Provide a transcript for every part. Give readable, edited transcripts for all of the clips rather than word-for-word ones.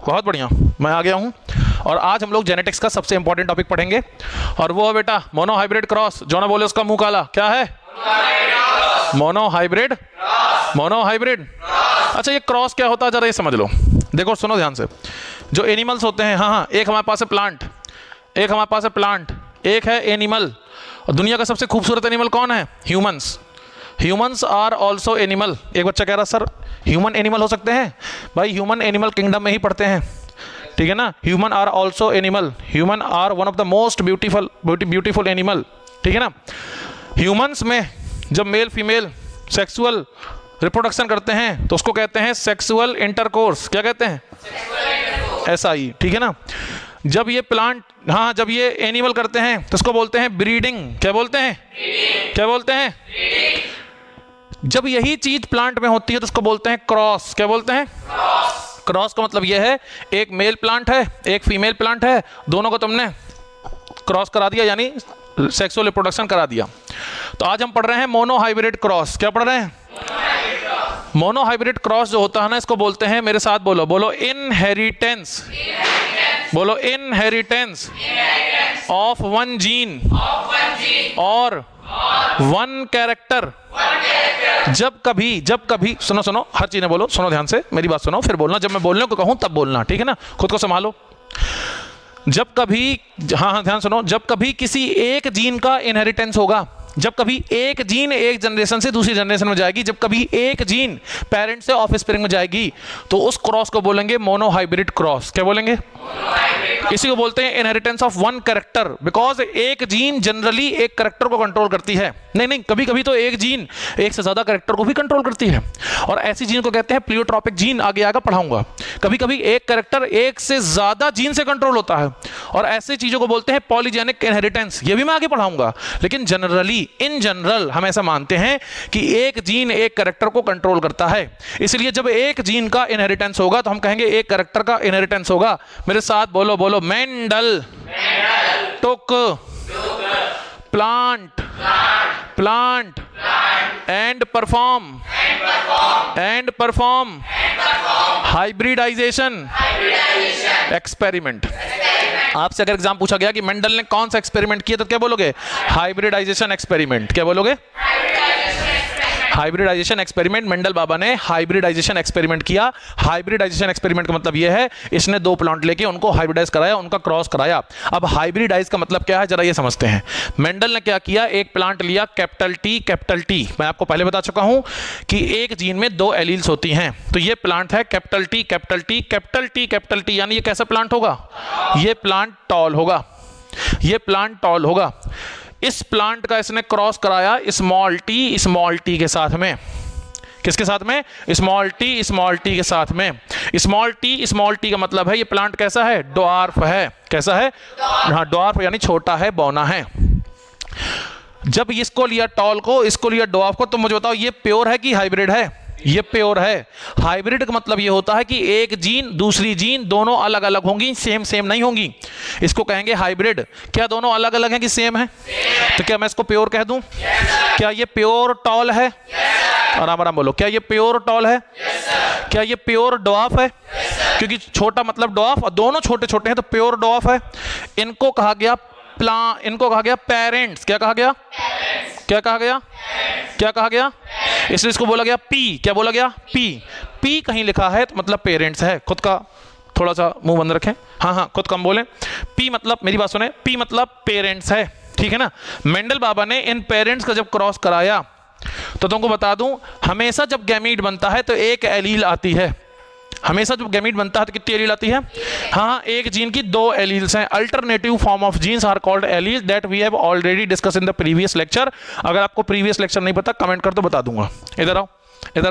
बहुत बढ़िया, मैं आ गया हूँ। और आज हम लोग जेनेटिक्स का सबसे इंपॉर्टेंट टॉपिक पढ़ेंगे, और वो है बेटा मोनो हाइब्रिड क्रॉस। जो ना बोले उसका मुंह काला। क्या है? Mono hybrid. Mono hybrid. अच्छा, ये क्रॉस क्या होता है जरा ये समझ लो। देखो सुनो ध्यान से। जो एनिमल्स होते हैं, हाँ, एक हमारे पास है प्लांट, एक हमारे पास है प्लांट, एक है एनिमल। और दुनिया का सबसे खूबसूरत एनिमल कौन है? Humans. Humans are also animal. एक बच्चा कह रहा सर ह्यूमन एनिमल हो सकते हैं? भाई ह्यूमन एनिमल किंगडम में ही पढ़ते हैं, ठीक है ना। Human are also animal. Human are one of the most beautiful animal, ठीक है ना। ह्यूमंस में जब मेल फीमेल सेक्सुअल रिप्रोडक्शन करते हैं तो उसको कहते हैं सेक्सुअल इंटरकोर्स। क्या कहते हैं? SI, ठीक है ना। जब ये प्लांट, हाँ, जब ये एनिमल करते हैं तो उसको बोलते हैं ब्रीडिंग। क्या बोलते हैं? क्या बोलते हैं? जब यही चीज प्लांट में होती है तो उसको बोलते हैं क्रॉस। क्या बोलते हैं? क्रॉस का मतलब यह है एक मेल प्लांट है, एक फीमेल प्लांट है, दोनों को तुमने क्रॉस करा दिया, यानी सेक्सुअल रिप्रोडक्शन करा दिया। तो आज हम पढ़ रहे हैं मोनो हाइब्रिड क्रॉस। क्या पढ़ रहे हैं? मोनो हाइब्रिड क्रॉस जो होता है ना, इसको बोलते हैं, मेरे साथ बोलो, बोलो इनहेरिटेंस। बोलो इनहेरिटेंस ऑफ वन जीन और वन कैरेक्टर। जब कभी सुनो हर चीज़ें बोलो, सुनो ध्यान से, मेरी बात सुनो फिर बोलना। जब मैं बोलने को कहूँ तब बोलना, ठीक है ना। खुद को संभालो। जब कभी, हाँ ध्यान सुनो, जब कभी किसी एक जीन का इनहेरिटेंस होगा, जब कभी एक जीन एक जनरेशन से दूसरी जनरेशन में जाएगी, जब कभी एक जीन पेरेंट से ऑफस्प्रिंग में जाएगी, तो उस क्रॉस को बोलेंगे मोनो हाइब्रिड क्रॉस। क्या बोलेंगे? इसी को बोलते हैं inheritance of one character, because एक जीन जनरली एक कैरेक्टर को कंट्रोल करती है। नहीं, कभी कभी तो एक जीन एक से ज्यादा कैरेक्टर को भी कंट्रोल करती है, और ऐसी जीन को कहते हैं प्लियोट्रॉपिक जीन। आगे पढ़ाऊंगा। कभी कभी एक कैरेक्टर एक से ज्यादा जीन से कंट्रोल होता है, और ऐसी चीजों को बोलते हैं पॉलीजेनिक इनहेरिटेंस। ये भी मैं आगे पढ़ाऊंगा, लेकिन जनरली इन जनरल हम ऐसा मानते हैं कि एक जीन एक कैरेक्टर को कंट्रोल करता है। इसलिए जब एक जीन का इनहेरिटेंस होगा तो हम कहेंगे एक कैरेक्टर का इनहेरिटेंस होगा। मेरे साथ बोलो, बोलो Mendel took plant and perform hybridisation experiment. आपसे अगर एग्जाम पूछा गया कि मेंडल ने कौन सा एक्सपेरिमेंट किया तो क्या बोलोगे? Hybridisation experiment. क्या बोलोगे? Hybridisation experiment. मेंडल बाबा ने हाइब्रिडाइजेशन एक्सपेरिमेंट किया। हाइब्रिडाइजेशन एक्सपेरिमेंट का मतलब यह है इसने दो प्लांट लेके उनको हाइब्रिडाइज कराया, उनका क्रॉस कराया। अब हाइब्रिडाइज का मतलब क्या है जरा ये समझते हैं। मेंडल ने क्या किया? एक प्लांट लिया कैपिटल टी। मैं आपको पहले बता चुका हूं कि एक जीन में दो एलील्स होती हैं। तो ये प्लांट है कैपिटल टी, यानी ये कैसा प्लांट होगा? ये प्लांट टॉल होगा, ये प्लांट टॉल होगा। इस प्लांट का इसने क्रॉस कराया स्मॉल टी के साथ में। किसके साथ में? स्मॉल टी के साथ में। स्मॉल टी का मतलब है ये प्लांट कैसा है? ड्वार्फ है। कैसा है? हाँ, ड्वार्फ यानी छोटा है, बौना है। जब इसको लिया टॉल को, इसको लिया ड्वार्फ को, तो मुझे बताओ ये प्योर है कि हाइब्रिड है? ये प्योर है। हाइब्रिड का मतलब ये होता है कि एक जीन दूसरी जीन दोनों अलग अलग होंगी, सेम नहीं होंगी। इसको कहेंगे हाइब्रिड। क्या दोनों अलग अलग हैं कि सेम है? तो क्या मैं इसको प्योर कह दूं? क्या ये प्योर टॉल है? आराम बोलो, क्या ये प्योर टॉल है? क्या ये प्योर ड्वार्फ है? क्योंकि छोटा मतलब ड्वार्फ, और दोनों छोटे छोटे हैं तो प्योर ड्वार्फ है। इनको कहा गया इनको कहा गया पेरेंट्स। क्या कहा गया? क्या कहा गया? क्या कहा गया? इसलिए इसको बोला गया पी। क्या बोला गया? पी कहीं लिखा है तो मतलब पेरेंट्स है। खुद का थोड़ा सा मुंह बंद रखें, हाँ खुद कम बोलें। पी मतलब, मेरी बात सुने, पी मतलब पेरेंट्स है, ठीक है ना। मेंडल बाबा ने इन पेरेंट्स का जब क्रॉस कराया तो तुमको बता दूं, हमेशा जब गैमीट बनता है तो एक एलील आती है। हमेशा जब गैमीट बनता है तो कितनी एलील आती है? हाँ, एक जीन की दो एलील्स हैं। Alternative form of genes are called alleles that we have already discuss in the previous lecture. अगर आपको प्रीवियस लेक्चर नहीं पता कमेंट कर तो बता दूंगा। इधर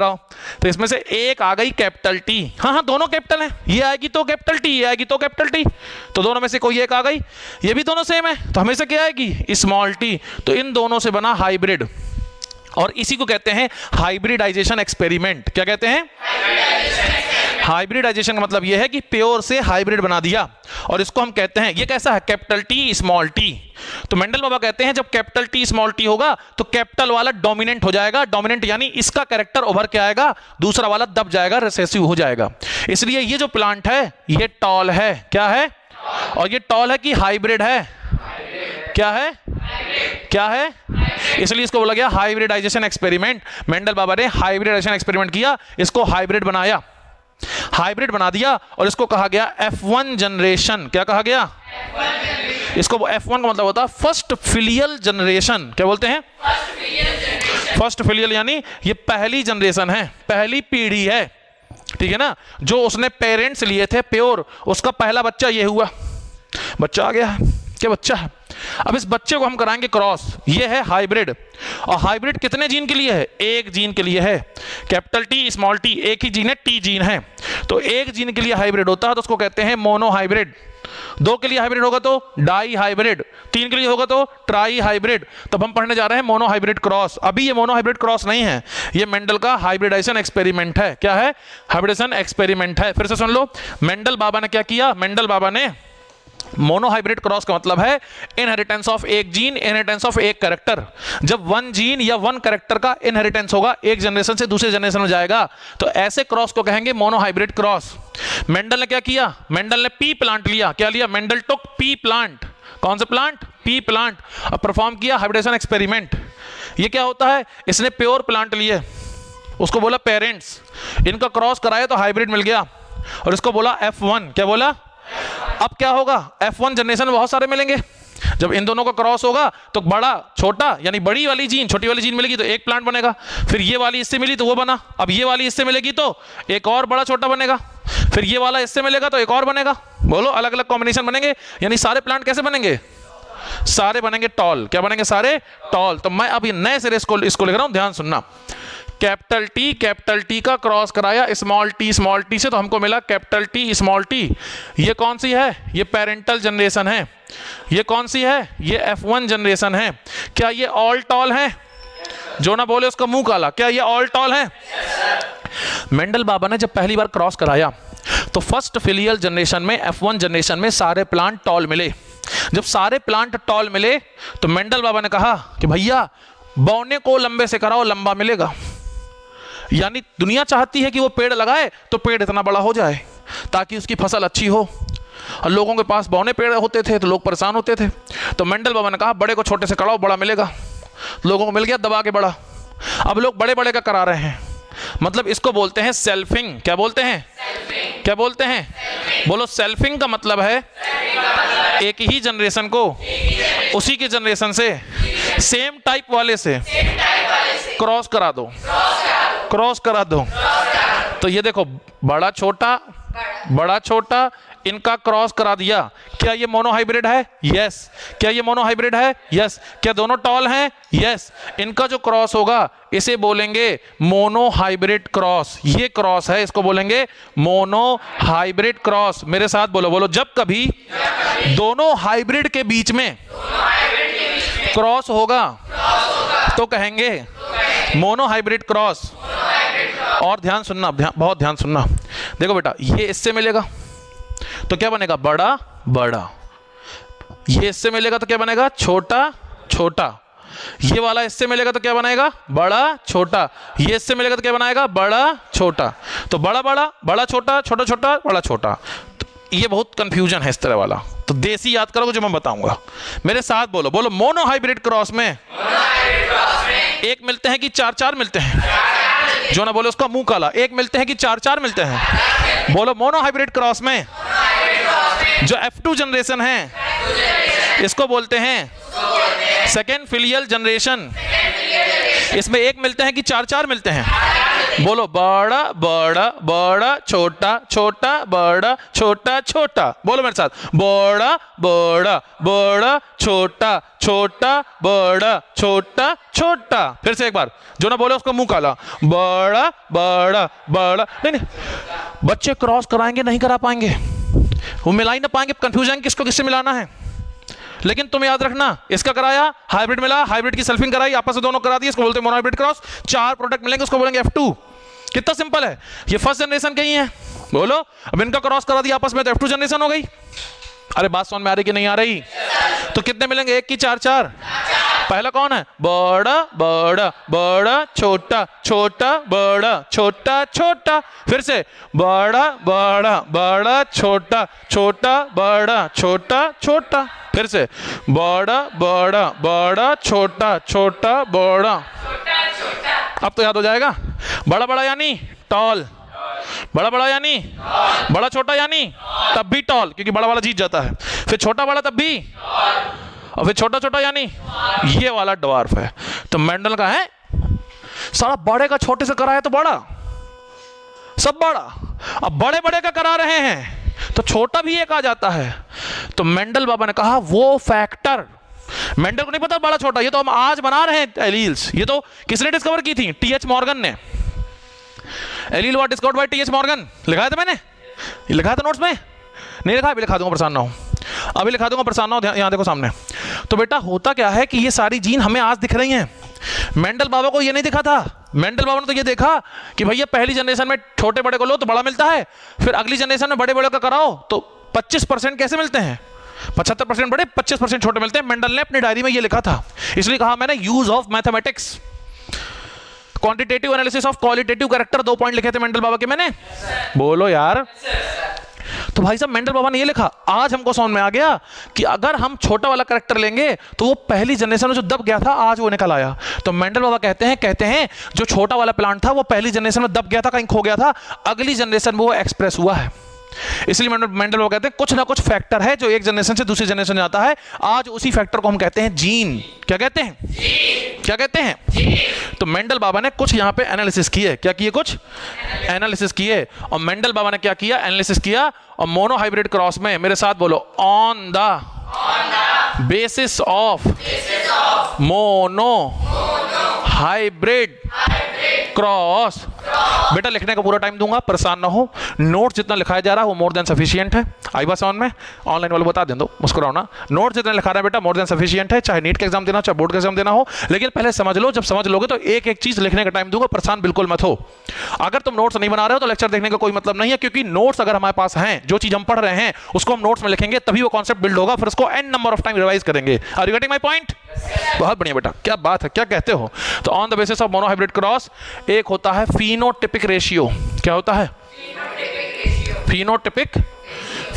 आओ। तो इसमें से एक आ गई कैपिटल टी। हाँ, दोनों कैपिटल हैं। ये आएगी तो कैपिटल टी, ये आएगी तो कैपिटल टी। तो दोनों में से कोई एक आ गई। ये भी दोनों सेम है तो हमेशा क्या आएगी? Small T. तो इन दोनों से बना हाइब्रिड, और इसी को कहते हैं हाइब्रिडाइजेशन एक्सपेरिमेंट। क्या कहते हैं? हाइब्रिडाइजेशन का मतलब यह है कि प्योर से हाइब्रिड बना दिया, और इसको हम कहते हैं, ये कैसा है, कैपिटल टी स्मॉल टी। तो मेंडल बाबा कहते हैं जब कैपिटल टी स्मॉल टी होगा तो कैपिटल वाला डोमिनेंट हो जाएगा, डोमिनेंट यानी इसका कैरेक्टर उभर के आएगा, दूसरा वाला दब जाएगा, रिसेसिव हो जाएगा। इसलिए ये जो प्लांट है ये टॉल है, क्या है, और ये टॉल है कि हाइब्रिड है, क्या है, क्या है, इसलिए इसको बोला गया हाइब्रिडाइजेशन एक्सपेरिमेंट। मेंडल बाबा ने हाइब्रिडाइजेशन एक्सपेरिमेंट किया, इसको हाइब्रिड बनाया, हाइब्रिड बना दिया, और इसको कहा गया F1 जनरेशन। क्या कहा गया, इसको F1 का मतलब होता है फर्स्ट फिलियल जनरेशन। क्या बोलते हैं, फर्स्ट फिलियल, यानी ये पहली जनरेशन है, पहली पीढ़ी है, ठीक है ना, जो उसने पेरेंट्स लिए थे प्योर, उसका पहला बच्चा ये हुआ, बच्चा आ गया है, क्या बच्चा है। अब इस बच्चे को हम कराएंगे क्रॉस, ये है हाइब्रिड। और हाइब्रिड कितने जीन के लिए है, एक जीन के लिए है, कैपिटल टी स्मॉल टी, एक ही जीन है, टी जीन है, तो एक जीन के लिए हाइब्रिड होता है तो उसको कहते हैं मोनो हाइब्रिड। दो के लिए हाइब्रिड होगा तो डाई हाइब्रिड, तीन के लिए होगा तो ट्राई हाइब्रिड। तब हम पढ़ने जा रहे हैं मोनो हाइब्रिड क्रॉस। अभी ये मोनो हाइब्रिड क्रॉस नहीं है, ये मेंडल का हाइब्रिडाइजेशन एक्सपेरिमेंट है। क्या है, हाइब्रिडाइजेशन एक्सपेरिमेंट है। फिर से सुन लो, मेंडल बाबा ने क्या किया, मेंडल बाबा ने मोनो हाइब्रिड क्रॉस का मतलब है इनहेरिटेंस ऑफ एक जीन, इनहेरिटेंस ऑफ एक कैरेक्टर। जब वन जीन या वन कैरेक्टर का इनहेरिटेंस होगा, एक जनरेशन से दूसरे जनरेशन में जाएगा, तो ऐसे क्रॉस को कहेंगे मोनो हाइब्रिड क्रॉस। मेंडल ने क्या किया, मेंडल ने पी प्लांट लिया, क्या लिया, मेंडल टुक पी प्लांट, कौन सा प्लांट, पी प्लांट, और परफॉर्म किया हाइब्रिडाइजेशन एक्सपेरिमेंट। ये क्या होता है, इसने प्योर प्लांट लिए, उसको बोला पेरेंट्स, इनका क्रॉस कराया तो हाइब्रिड मिल गया, और इसको बोला F1। क्या बोला, अब क्या होगा, F1 जनरेशन में बहुत सारे मिलेंगे। जब इन दोनों का क्रॉस होगा तो बड़ा छोटा यानी बड़ी वाली जीन छोटी वाली जीन मिलेगी तो एक प्लांट बनेगा, फिर ये वाली इससे मिली तो वो बना, अब ये वाली इससे मिलेगी तो एक और बड़ा छोटा बनेगा, फिर ये वाला इससे मिलेगा तो एक और बनेगा। बोलो, अलग अलग कॉम्बिनेशन बनेंगे, यानी सारे प्लांट कैसे बनेंगे, सारे बनेंगे टॉल। क्या बनेंगे, सारे टॉल। तो मैं अभी नए सिरे इसको लिख रहा हूं, ध्यान सुनना। कैपिटल टी का क्रॉस कराया स्मॉल टी से, तो हमको मिला कैपिटल टी स्मॉल टी। ये कौन सी है, ये पेरेंटल जनरेशन है। ये कौन सी है, ये F1 जनरेशन है। क्या ये ऑल टॉल है, जो ना बोले उसका मुंह काला, क्या ये ऑल टॉल है। मेंडल बाबा ने जब पहली बार क्रॉस कराया तो फर्स्ट फिलियल जनरेशन में, F1 जनरेशन में सारे प्लांट टॉल मिले। जब सारे प्लांट टॉल मिले तो मेंडल बाबा ने कहा कि भैया बौने को लंबे से कराओ, लंबा मिलेगा। यानी दुनिया चाहती है कि वो पेड़ लगाए तो पेड़ इतना बड़ा हो जाए ताकि उसकी फसल अच्छी हो, और लोगों के पास बौने पेड़ होते थे तो लोग परेशान होते थे। तो मेंडल बाबा ने कहा बड़े को छोटे से कराओ, बड़ा मिलेगा। लोगों को मिल गया दबा के बड़ा, अब लोग बड़े बड़े का करा रहे हैं। मतलब इसको बोलते हैं सेल्फिंग। क्या बोलते हैं, क्या बोलते हैं, बोलो। सेल्फिंग का मतलब है एक ही जनरेशन को उसी के जनरेशन से सेम टाइप वाले से क्रॉस करा दो, क्रॉस करा दो। तो ये देखो, बड़ा छोटा इनका क्रॉस करा दिया। क्या ये मोनो हाइब्रिड है, यस। क्या ये मोनो हाइब्रिड है, यस। क्या दोनों टॉल हैं, यस। इनका जो क्रॉस होगा इसे बोलेंगे मोनो हाइब्रिड क्रॉस। ये क्रॉस है, इसको बोलेंगे मोनो हाइब्रिड क्रॉस। मेरे साथ बोलो, बोलो, जब कभी दोनों हाइब्रिड के बीच में क्रॉस होगा तो कहेंगे मोनो हाइब्रिड क्रॉस। और ध्यान सुनना, बहुत ध्यान सुनना। देखो बेटा, ये इससे मिलेगा तो क्या बनेगा, बड़ा बड़ा। ये इससे मिलेगा तो क्या बनेगा, छोटा छोटा। ये वाला इससे मिलेगा तो क्या बनेगा, बड़ा छोटा। ये इससे मिलेगा तो क्या बनाएगा, बड़ा छोटा। तो बड़ा बड़ा, बड़ा छोटा, छोटा छोटा, बड़ा छोटा। तो ये बहुत कंफ्यूजन है इस तरह वाला, तो देसी याद करोगे जो मैं बताऊंगा। मेरे साथ बोलो, बोलो। मोनो हाइब्रिड क्रॉस में एक मिलते हैं कि चार चार मिलते हैं, जो ना बोले उसका मुंह काला। एक मिलते हैं कि चार चार मिलते हैं, बोलो। मोनो हाइब्रिड क्रॉस में जो F2 जनरेशन है इसको बोलते हैं सेकेंड फिलियल जनरेशन। इसमें एक मिलते हैं कि चार चार मिलते हैं, बोलो। बड़ा बड़ा बड़ा छोटा छोटा बड़ा छोटा छोटा, बोलो मेरे साथ। बड़ा बड़ा बड़ा छोटा छोटा बड़ा छोटा छोटा। फिर से एक बार, जो ना बोले उसको मुंह काला। बड़ा बड़ा बड़ा। नहीं, बच्चे क्रॉस कराएंगे नहीं करा पाएंगे, वो मिला ही ना पाएंगे, कंफ्यूजन किसको किससे मिलाना है। लेकिन तुम याद रखना, इसका कराया हाइब्रिड मिला, हाइब्रिड की सेल्फिंग कराई, आपस में दोनों करा दी, इसको बोलते हैं मोनो हाइब्रिड क्रॉस। चार प्रोडक्ट मिलेंगे उसको बोलेंगे F2। कितना सिंपल है, ये फर्स्ट जनरेशन के ही है, बोलो। अब इनका क्रॉस करा दिया आपस में तो F2 जनरेशन हो गई। अरे बात समझ में आ रही कि नहीं आ रही? तो कितने मिलेंगे? 1 की 4 4। पहला कौन है? बड़ा बड़ा बड़ा छोटा छोटा बड़ा छोटा छोटा। फिर से बड़ा बड़ा बड़ा छोटा छोटा बड़ा छोटा छोटा। फिर से बड़ा बड़ा बड़ा छोटा छोटा बड़ा। अब तो याद हो जाएगा। बड़ा बड़ा यानी टॉल, बड़ा बड़ा यानी बड़ा छोटा यानी तब भी टॉल, क्योंकि बड़ा वाला जीत जाता है। फिर छोटा बड़ा तब भी, और फिर छोटा छोटा यानी ये वाला ड्वार्फ है। तो मेंडल का है सारा बड़े का छोटे से करा है तो बड़ा, सब बड़ा। अब बड़े बड़े का करा रहे हैं तो छोटा भी एक आ जाता है। तो मेंडल बाबा ने कहा वो फैक्टर, मेंडल को नहीं पता बड़ा छोटा, ये तो हम आज बना रहे हैं एलील्स। ये तो किसने डिस्कवर की थी? टी.एच. मॉर्गन ने। Allele was discovered by TH. Morgan. लिखा है था मैंने, लिखा था नोट्स में? नहीं लिखा, अभी लिखा दूंगा, परेशान ना हो, अभी लिखा दूंगा, परेशान ना हो। यहाँ देखो सामने। तो बेटा होता क्या है कि ये सारी जीन हमें आज दिख रही हैं। मेंडल बाबा को ये नहीं दिखा था। मेंडल बाबा ने तो ये देखा कि भैया पहली जनरेशन में छोटे बड़े को लो तो बड़ा मिलता है, फिर अगली जनरेशन में बड़े बड़े का कराओ तो 25% कैसे मिलते हैं? 75% बड़े 25% छोटे मिलते हैं। मेंडल ने अपनी डायरी में ये लिखा था, इसलिए कहा मैंने use of mathematics, quantitative analysis of qualitative character. 2 point लिखे थे मेंडल बाबा के मैंने, बोलो यार। तो भाई साहब मेंडल बाबा ने ये लिखा, आज हमको समझ में आ गया कि अगर हम छोटा वाला कैरेक्टर लेंगे तो वो पहली जनरेशन में जो दब गया था आज वो निकल आया। तो मेंडल बाबा कहते हैं जो छोटा वाला प्लांट था वो पहली जनरेशन में दब गया था, कहीं खो गया था, अगली जनरेशन में वो एक्सप्रेस हुआ है। इसलिए मेंडल बाबा कहते हैं कुछ ना कुछ फैक्टर है जो एक जनरेशन से दूसरी जनरेशन में आता है। आज उसी फैक्टर को हम कहते हैं जीन। क्या कहते हैं? जीन। क्या कहते हैं? जीन। तो मेंडल बाबा ने कुछ यहां पे एनालिसिस किए। क्या किए? कुछ एनालिसिस किए। और मेंडल बाबा ने क्या किया? एनालिसिस किया। और मोनो हाइब्रिड क्रॉस में, मेरे साथ बोलो, on the basis of mono hybrid cross. बेटा लिखने का पूरा टाइम दूंगा, परेशान ना हो। नोट जितना लिखाया जा रहा है वो मोर देन सफिशिएंट है। आई बात समझ में? ऑनलाइन वाले बता दें दो, मुस्कुराओ ना। नोट जितना लिखा रहा है बेटा मोर देन सफिशिएंट है, चाहे नीट का एग्जाम देना चाहे बोर्ड का एग्जाम देना हो। लेकिन पहले समझ लो, जब समझ लोगे तो एक एक चीज लिखने का टाइम दूंगा, परेशान बिल्कुल मत हो। अगर तुम नोट्स नहीं बना रहे हो तो लेक्चर देखने का कोई मतलब नहीं है, क्योंकि नोट्स अगर हमारे पास हैं, जो चीज हम पढ़ रहे हैं उसको हम नोट्स में लिखेंगे तभी वो कॉन्सेप्ट बिल्ड होगा, फिर उसको an number of time revise करेंगे। Are you getting my point? बहुत बढ़िया बेटा, क्या बात है, क्या कहते हो। तो on the basis of mono hybrid cross एक होता है फिनोटिपिक रेशियो। क्या होता है? फिनोटिपिक।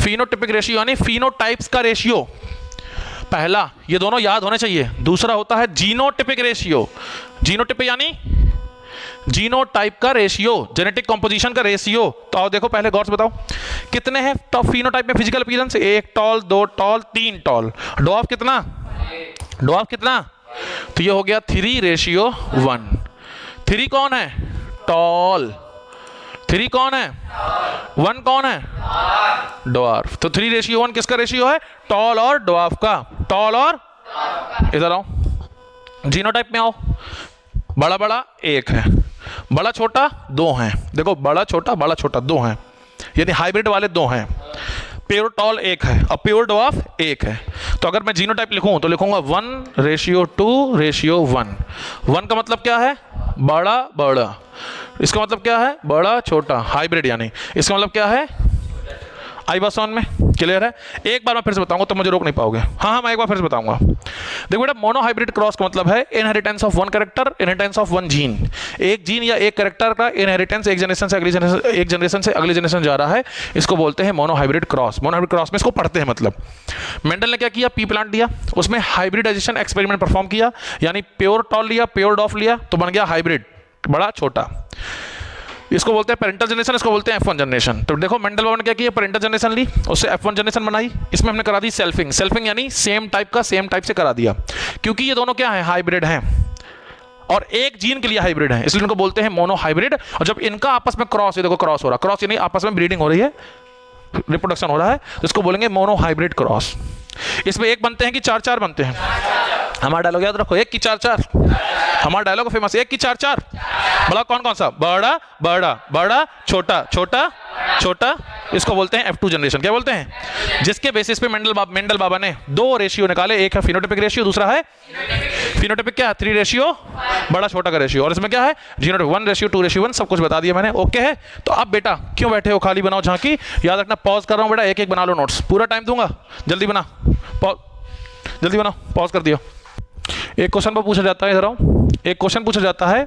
फिनोटिपिक रेशियो यानी फिनोटाइप्स का रेशियो। पहला, ये दोनों याद होने चाहिए। दूसरा होता है जीनोटिपिक रेशियो। जीनोटिपिक यानी जीनोटाइप का रेशियो, जेनेटिक कंपोजिशन का रेशियो। तो आओ देखो, पहले गौर से बताओ कितने हैं टॉप फिनोटाइप में physical appearance? 1 tall, 2 tall, 3 tall. Dwarf कितना? डॉफ कितना? तो ये हो गया 3:1। 3 कौन है? टॉल। 3 कौन है? 1 कौन है? ड्वार्फ। तो 3:1 किसका रेशियो है? टॉल और ड्वार्फ का। टॉल और, इधर आओ, जीनोटाइप में आओ। बड़ा बड़ा 1 है, बड़ा छोटा 2 हैं। देखो बड़ा छोटा 2 हैं, यानी हाइब्रिड वाले 2 हैं। प्योर टॉल 1 है और प्योर ड्वार्फ 1 है। तो अगर मैं जीनोटाइप लिखूं तो लिखूंगा 1:2:1। 1 का मतलब क्या है? बड़ा बड़ा। इसका मतलब क्या है? बड़ा छोटा, हाइब्रिड यानी। इसका मतलब क्या है? आई बात समझ में? क्लियर है? एक बार मैं फिर से बताऊंगा तो मुझे रोक नहीं पाओगे। हाँ, मैं एक बार फिर से बताऊंगा। देखो बेटा, मोनो हाइब्रिड क्रॉस का मतलब है inheritance of 1 character, inheritance of 1 gene. एक जीन या एक कैरेक्टर का इनहेरिटेंस एक जनरेशन से अगली जनरेशन जा रहा है, इसको बोलते हैं mono hybrid cross. Mono hybrid cross में इसको पढ़ते हैं। मतलब मेंडल ने क्या किया? पी प्लांट दिया, उसमें हाइब्रिडाइजेशन एक्सपेरिमेंट परफॉर्म किया, यानी प्योर टॉल लिया, प्योर डॉफ लिया, तो बन गया हाइब्रिड, बड़ा छोटा। इसको बोलते हैं पेरेंटल जनरेशन, इसको बोलते हैं F1 जनरेशन। तो देखो मेंडल बाबा ने क्या किया? पेरेंटल जनरेशन ली, उससे F1 जनरेशन बनाई। इसमें हमने करा दी सेल्फिंग। सेल्फिंग यानी सेम टाइप का सेम टाइप से करा दिया, क्योंकि ये दोनों क्या है? हाइब्रिड हैं और एक जीन के लिए हाइब्रिड है, इसलिए इनको बोलते हैं मोनो हाइब्रिड। और जब इनका आपस में क्रॉस, ये देखो क्रॉस हो रहा, क्रॉस यानी आपस में ब्रीडिंग हो रही है, रिप्रोडक्शन हो रहा है, तो इसको बोलेंगे मोनो हाइब्रिड क्रॉस। इसमें 1 बनते हैं कि 4-4 बनते हैं? हमारा डायलॉग याद रखो, 1 की 4-4। हमारा डायलॉग फेमस, 1 की 4-4। बड़ा कौन कौन सा? बड़ा बड़ा बड़ा, छोटा छोटा, छोटा, इसको बोलते हैं F2 जनरेशन। क्या बोलते हैं? जिसके बेसिस पे मेंडल बाबा ने दो रेशियो निकाले, एक है फिनोटाइपिक रेशियो, दूसरा है फिनोटाइपिक क्या है 3 रेशियो बड़ा छोटा का रेशियो, और इसमें क्या है जीनोटाइप 1:2:1, सब कुछ बता दिया मैंने। ओके है? तो अब बेटा क्यों बैठे हो, खाली बनाओ झांकी। याद रखना पॉज कर रहा हूँ बेटा, एक एक बना लो नोट्स, पूरा टाइम दूंगा, जल्दी बना, जल्दी बनाओ, पॉज कर दिया। एक क्वेश्चन पर पूछा जाता है, इधर आओ, एक क्वेश्चन पूछा जाता है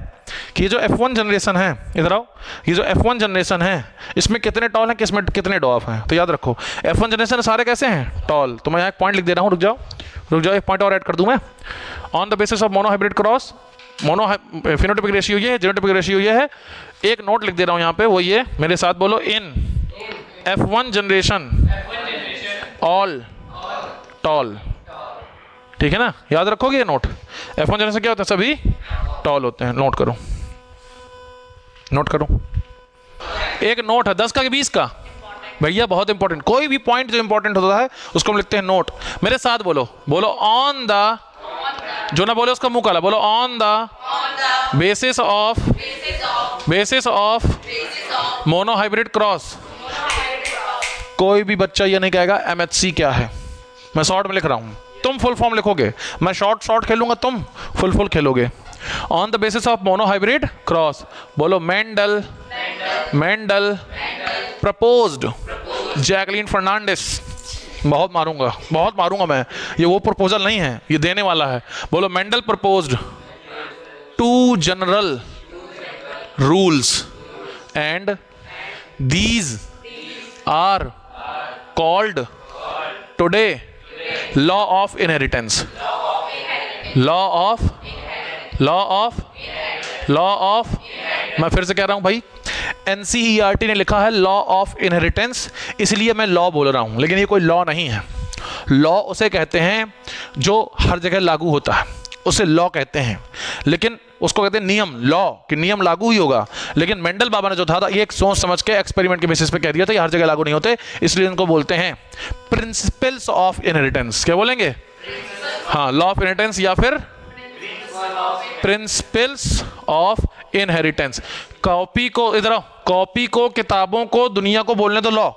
कि ये जो F1 जनरेशन है, इधर आओ, ये जो F1 जनरेशन है इसमें कितने टॉल हैं, किसमें कितने डॉफ हैं। तो याद रखो F1 जनरेशन सारे कैसे हैं, टॉल। तो मैं यहाँ एक पॉइंट लिख दे रहा हूँ, रुक जाओ, एक पॉइंट और ऐड कर दूँ मैं। On the basis of mono hybrid cross, mono phenotypic ratio ये है, जीनोटाइपिक रेशियो ये है। एक नोट लिख दे रहा हूँ यहाँ पे, वो ये, मेरे साथ बोलो, इन F1 जनरेशन ऑल टॉल। ठीक है ना, याद रखोगे ये नोट। F1 जनरेशन क्या होता है, सभी टॉल होते हैं। नोट करो, नोट करो। एक नोट है 10 का कि 20 का भैया, बहुत इंपॉर्टेंट। कोई भी पॉइंट जो इंपॉर्टेंट होता है उसको हम लिखते हैं नोट। मेरे साथ बोलो, बोलो ऑन द, जो ना बोले उसका मुंह काला, बोलो on the basis of mono hybrid cross. कोई भी बच्चा ये नहीं कहेगा MHC क्या है। मैं शॉर्ट में लिख रहा हूं, तुम फुल फॉर्म लिखोगे, मैं शॉर्ट खेलूंगा, तुम फुल खेलोगे। On the basis of mono hybrid cross, बोलो मेंडल प्रपोज्ड जैकलीन फर्नांडिस। बहुत मारूंगा मैं, ये वो प्रपोजल नहीं है, ये देने वाला है। बोलो Mendel proposed 2 general rules and these are called today law of inheritance. Law of मैं फिर से कह रहा हूं भाई, NCERT ने लिखा है लॉ ऑफ इनहेरिटेंस, इसलिए मैं लॉ बोल रहा हूं, लेकिन ये कोई लॉ नहीं है। लॉ उसे कहते हैं जो हर जगह लागू होता है, उसे लॉ कहते हैं। लेकिन उसको कहते हैं नियम, लॉ, कि नियम लागू ही होगा। लेकिन मेंडल बाबा ने जो था ये एक सोच समझ के एक्सपेरिमेंट के बेसिस पे कह दिया था, ये हर जगह लागू नहीं होते, इसलिए इनको बोलते हैं प्रिंसिपल्स ऑफ इनहेरिटेंस। क्या बोलेंगे? हाँ, लॉ ऑफ इनहेरिटेंस या फिर प्रिंसिपल्स ऑफ इनहेरिटेंस। कॉपी को, इधर आओ, कॉपी को, किताबों को, दुनिया को बोलने दो लॉ।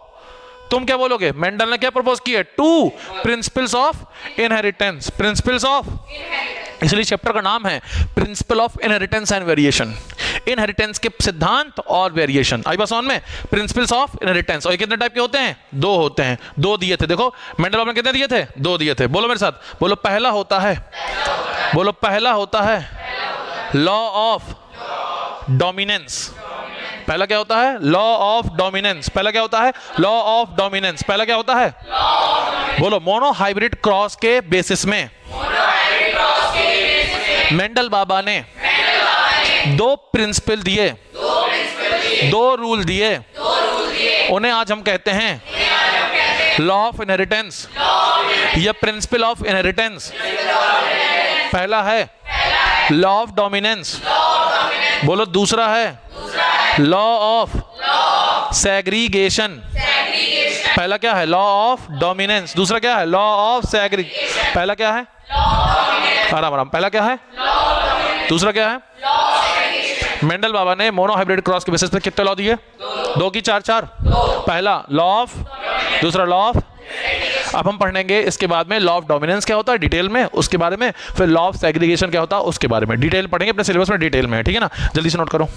तुम क्या बोलोगे? मेंडल ने क्या प्रपोज किया? 2 principles of inheritance, principles of, इसलिए चैप्टर का नाम है principle of inheritance and variation. Inheritance के सिद्धांत और वेरिएशन। आई बात समझ में? Principles of inheritance. और कितने टाइप के होते हैं? 2 होते हैं, 2 दिए थे। देखो मेंडल ने कितने दिए थे? 2 दिए थे। बोलो मेरे साथ, बोलो पहला होता है, बोलो पहला होता है लॉ ऑफ डोमिनेंस। पहला क्या होता है? Law of dominance. पहला क्या होता है? Law of dominance. पहला क्या होता है? बोलो मोनो हाइब्रिड क्रॉस के बेसिस में मेंडल बाबा ने 2 प्रिंसिपल दिए, 2 रूल दिए, उन्हें आज हम कहते हैं लॉ ऑफ इनहेरिटेंस या प्रिंसिपल ऑफ इनहेरिटेंस। पहला है लॉ ऑफ डोमिनेंस, बोलो दूसरा है लॉ ऑफ सेग्रीगेशन। पहला क्या है? Law of dominance. दूसरा क्या है? Law of segregation. पहला क्या है? आराम, पहला क्या है? दूसरा क्या है? मेंडल बाबा ने मोनो हाइब्रिड क्रॉस के बेसिस पे कितने लॉ दिए? 2 की 4। पहला लॉ ऑफ, दूसरा लॉ ऑफ। अब हम पढ़ेंगे इसके बाद में लॉ ऑफ डोमिनेंस क्या होता है डिटेल में, उसके बारे में, फिर लॉ ऑफ सेग्रीगेशन क्या होता है उसके बारे में डिटेल पढ़ेंगे, अपने सिलेबस में डिटेल में है। ठीक है ना, जल्दी से नोट करो।